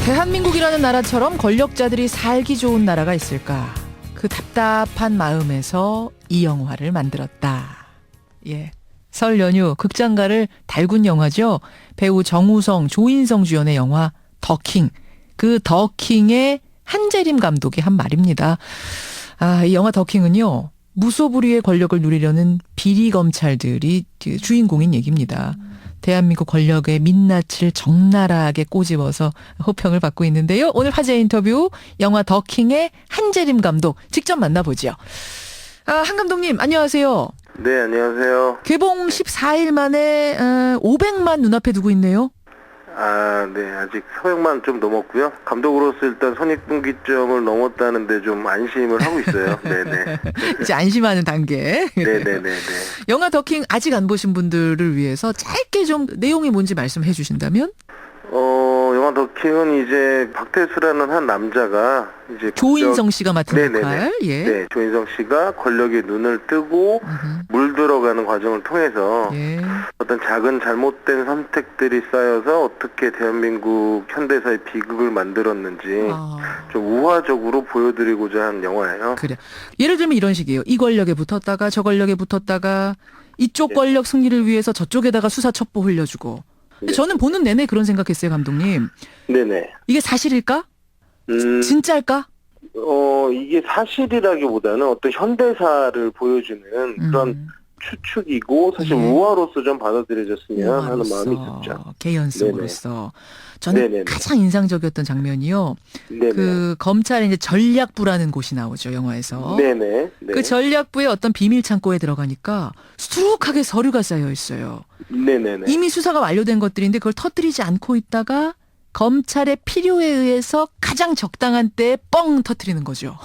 대한민국이라는 나라처럼 권력자들이 살기 좋은 나라가 있을까? 그 답답한 마음에서 이 영화를 만들었다. 예. 설 연휴 극장가를 달군 영화죠. 배우 정우성, 조인성 주연의 영화 더킹. 그 더킹의 한재림 감독이 한 말입니다. 이 영화 더킹은요. 무소불위의 권력을 누리려는 비리 검찰들이 주인공인 얘기입니다. 대한민국 권력의 민낯을 적나라하게 꼬집어서 호평을 받고 있는데요. 오늘 화제 인터뷰 영화 더킹의 한재림 감독 직접 만나보죠. 한 감독님 안녕하세요. 네, 안녕하세요. 개봉 14일 만에 500만 눈앞에 두고 있네요. 네, 아직 400만 좀 넘었고요. 감독으로서 일단 손익분기점을 넘었다는데 좀 안심을 하고 있어요. 네네. 이제 안심하는 단계. 네네네네. 영화 더킹 아직 안 보신 분들을 위해서 짧게 좀 내용이 뭔지 말씀해 주신다면? 영화 더킹은 이제 박태수라는 한 남자가 이제 조인성 씨가 맡은 네네네. 역할. 예. 네, 조인성 씨가 권력의 눈을 뜨고 물들어가는 과정을 통해서 예. 어떤 작은 잘못된 선택들이 쌓여서 어떻게 대한민국 현대사의 비극을 만들었는지 좀 우화적으로 보여드리고자 한 영화예요. 그래. 예를 들면 이런 식이에요. 이 권력에 붙었다가 저 권력에 붙었다가 이쪽 권력 승리를 위해서 저쪽에다가 수사 첩보 흘려주고. 근데 저는 보는 내내 그런 생각했어요, 감독님. 네네. 이게 사실일까? 진짜일까? 이게 사실이라기보다는 어떤 현대사를 보여주는 그런 추측이고 사실 우화로서 좀 받아들여졌으면 하는 마음이 있었죠. 개연성으로서. 저는 네네네. 가장 인상적이었던 장면이요. 네네. 그 검찰의 이제 전략부라는 곳이 나오죠, 영화에서. 네네. 네. 그 전략부의 어떤 비밀 창고에 들어가니까 수룩하게 서류가 쌓여 있어요. 네네네. 이미 수사가 완료된 것들인데 그걸 터뜨리지 않고 있다가 검찰의 필요에 의해서 가장 적당한 때에 뻥 터뜨리는 거죠.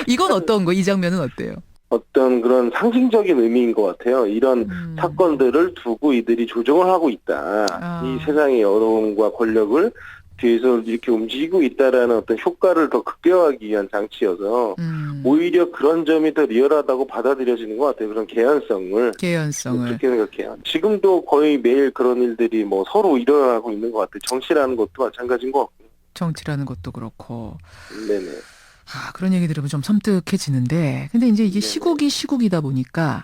이건 어떤 거? 이 장면은 어때요? 어떤 그런 상징적인 의미인 것 같아요. 이런 사건들을 두고 이들이 조정을 하고 있다. 이 세상의 여론과 권력을 뒤에서 이렇게 움직이고 있다라는 어떤 효과를 더 극대화하기 위한 장치여서 오히려 그런 점이 더 리얼하다고 받아들여지는 것 같아요. 그런 개연성을. 그렇게 생각해요. 지금도 거의 매일 그런 일들이 뭐 서로 일어나고 있는 것 같아요. 정치라는 것도 마찬가지인 것 같고요. 정치라는 것도 그렇고. 네네. 그런 얘기 들으면 좀 섬뜩해지는데 근데 이제 이게 네네. 시국이다 보니까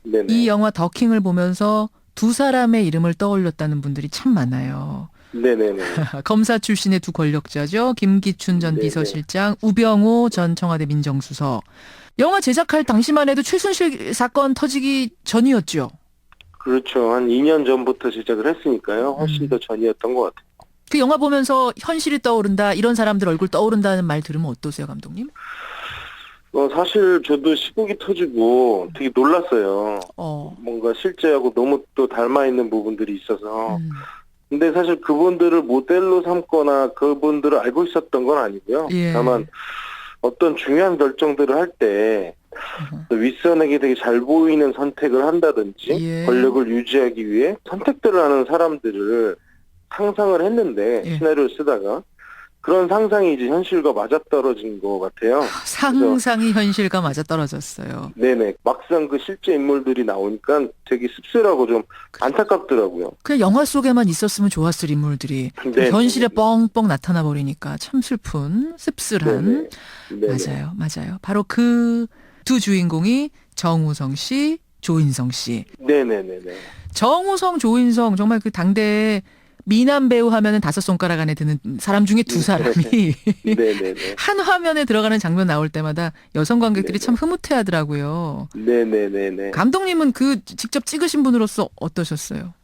네네. 이 영화 더킹을 보면서 두 사람의 이름을 떠올렸다는 분들이 참 많아요. 네네네. 검사 출신의 두 권력자죠. 김기춘 전 네네. 비서실장, 우병우 전 청와대 민정수석. 영화 제작할 당시만 해도 최순실 사건 터지기 전이었죠. 그렇죠. 한 2년 전부터 제작을 했으니까요. 훨씬 더 전이었던 것 같아요. 그 영화 보면서 현실이 떠오른다, 이런 사람들 얼굴 떠오른다는 말 들으면 어떠세요, 감독님? 사실 저도 시국이 터지고 되게 놀랐어요. 뭔가 실제하고 너무 또 닮아 있는 부분들이 있어서. 근데 사실 그분들을 모델로 삼거나 그분들을 알고 있었던 건 아니고요. 예. 다만 어떤 중요한 결정들을 할 때 윗선에게 되게 잘 보이는 선택을 한다든지 예. 권력을 유지하기 위해 선택들을 하는 사람들을 상상을 했는데 시나리오를 쓰다가 그런 상상이 이제 현실과 맞아떨어진 것 같아요. 상상이 현실과 맞아떨어졌어요. 네네. 막상 그 실제 인물들이 나오니까 되게 씁쓸하고 좀 안타깝더라고요. 그냥 영화 속에만 있었으면 좋았을 인물들이 네네. 현실에 뻥뻥 나타나 버리니까 참 슬픈, 씁쓸한. 네네. 맞아요. 바로 그 두 주인공이 정우성 씨, 조인성 씨. 네네네네. 정우성, 조인성 정말 그 당대에 미남 배우 하면은 5손가락 안에 드는 사람 중에 두 사람이 네네네. 한 화면에 들어가는 장면 나올 때마다 여성 관객들이 참 흐뭇해하더라고요. 네네네네. 감독님은 그 직접 찍으신 분으로서 어떠셨어요?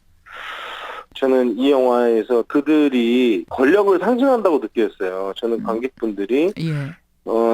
저는 이 영화에서 그들이 권력을 상징한다고 느꼈어요. 저는 관객분들이 예.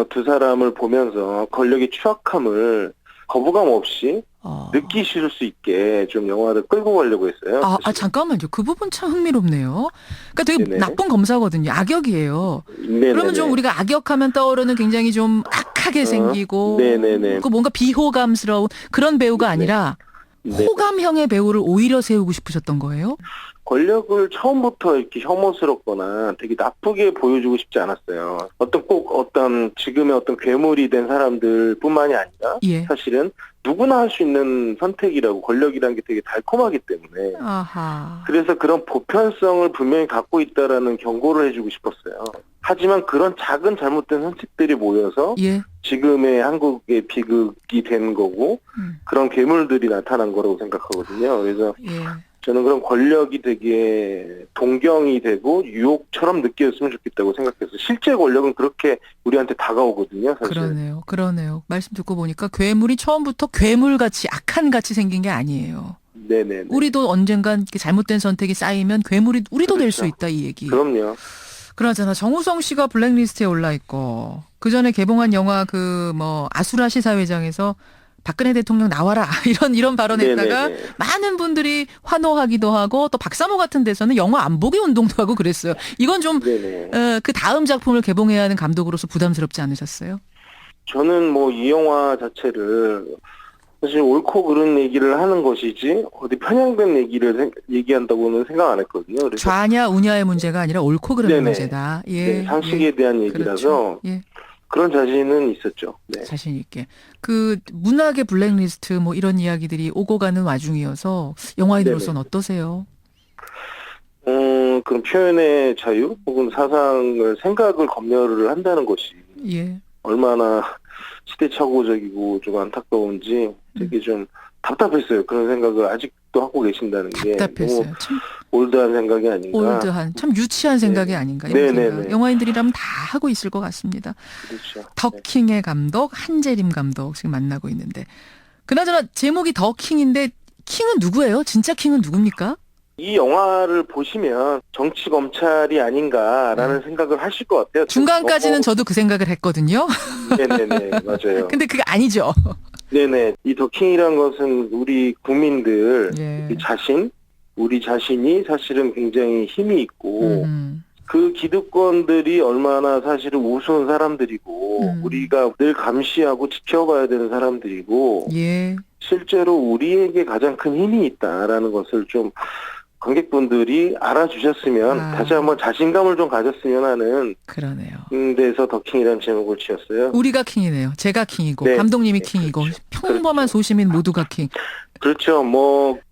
두 사람을 보면서 권력의 추악함을 거부감 없이 느끼실 수 있게 좀 영화를 끌고 가려고 했어요. 잠깐만요. 그 부분 참 흥미롭네요. 그러니까 되게 네네. 나쁜 검사거든요. 악역이에요. 네네네. 그러면 좀 우리가 악역하면 떠오르는 굉장히 좀 악하게 생기고 네네네. 그 뭔가 비호감스러운 그런 배우가 아니라 네. 호감형의 배우를 오히려 세우고 싶으셨던 거예요? 권력을 처음부터 이렇게 혐오스럽거나 되게 나쁘게 보여주고 싶지 않았어요. 어떤 지금의 어떤 괴물이 된 사람들뿐만이 아니라 예. 사실은 누구나 할 수 있는 선택이라고, 권력이라는 게 되게 달콤하기 때문에. 아하. 그래서 그런 보편성을 분명히 갖고 있다라는 경고를 해주고 싶었어요. 하지만 그런 작은 잘못된 선택들이 모여서 예. 지금의 한국의 비극이 된 거고, 그런 괴물들이 나타난 거라고 생각하거든요. 그래서 예. 저는 그런 권력이 되게 동경이 되고 유혹처럼 느껴졌으면 좋겠다고 생각해서, 실제 권력은 그렇게 우리한테 다가오거든요, 사실. 그러네요. 말씀 듣고 보니까 괴물이 처음부터 괴물같이 악한같이 생긴 게 아니에요. 네네. 우리도 언젠간 이렇게 잘못된 선택이 쌓이면 괴물이 우리도 될 수 그렇죠. 있다, 이 얘기. 그럼요. 그러잖아. 정우성 씨가 블랙리스트에 올라 있고, 그 전에 개봉한 영화 아수라 시사회장에서 박근혜 대통령 나와라 이런 발언했다가 네네네. 많은 분들이 환호하기도 하고, 또 박사모 같은 데서는 영화 안 보기 운동도 하고 그랬어요. 이건 좀 그 다음 작품을 개봉해야 하는 감독으로서 부담스럽지 않으셨어요? 저는 이 영화 자체를 사실 옳고 그른 얘기를 하는 것이지 어디 편향된 얘기를 얘기한다고는 생각 안 했거든요. 그래서 좌냐 우냐의 문제가 아니라 옳고 그른 네네. 문제다. 예. 네, 상식에 대한 얘기라서 그렇죠. 예. 그런 자신은 있었죠. 네. 자신 있게. 그 문학의 블랙리스트 이런 이야기들이 오고 가는 와중이어서 영화인으로서는 어떠세요? 그런 표현의 자유 혹은 생각을 검열을 한다는 것이 예. 얼마나 시대착오적이고 좀 안타까운지 되게 좀 답답했어요. 그런 생각을 아직도 하고 계신다는 게 답답했어요. 너무 참 올드한 생각이 아닌가. 올드한, 참 유치한 생각이 아닌가. 이런 생각. 영화인들이라면 다 하고 있을 것 같습니다. 그렇죠. 더킹의 감독, 한재림 감독 지금 만나고 있는데. 그나저나 제목이 더킹인데 킹은 누구예요? 진짜 킹은 누굽니까? 이 영화를 보시면 정치 검찰이 아닌가라는 생각을 하실 것 같아요. 중간까지는 저도 그 생각을 했거든요. 네네네, 맞아요. 근데 그게 아니죠. 네네, 이 더킹이란 것은 우리 국민들, 우리 자신이 사실은 굉장히 힘이 있고, 그 기득권들이 얼마나 사실은 우스운 사람들이고, 우리가 늘 감시하고 지켜봐야 되는 사람들이고, 예. 실제로 우리에게 가장 큰 힘이 있다라는 것을 좀 관객분들이 알아주셨으면, 다시 한번 자신감을 좀 가졌으면 하는. 그러네요. 데서 더킹이라는 제목을 지었어요. 우리가 킹이네요. 제가 킹이고, 네. 감독님이 킹이고, 그렇죠. 평범한 소시민 모두가 킹. 그렇죠.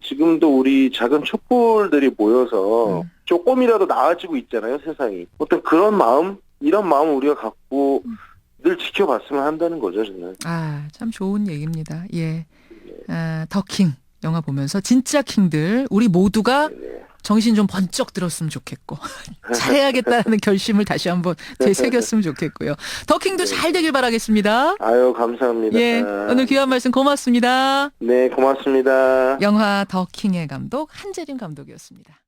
지금도 우리 작은 촛불들이 모여서 조금이라도 나아지고 있잖아요, 세상이. 어떤 그런 마음, 이런 마음을 우리가 갖고 늘 지켜봤으면 한다는 거죠, 저는. 참 좋은 얘기입니다. 예. 더킹 영화 보면서 진짜 킹들, 우리 모두가 정신 좀 번쩍 들었으면 좋겠고, 잘해야겠다는 결심을 다시 한번 되새겼으면 좋겠고요. 더킹도 잘 되길 바라겠습니다. 아유, 감사합니다. 예. 오늘 귀한 말씀 고맙습니다. 네, 고맙습니다. 영화 더킹의 감독 한재림 감독이었습니다.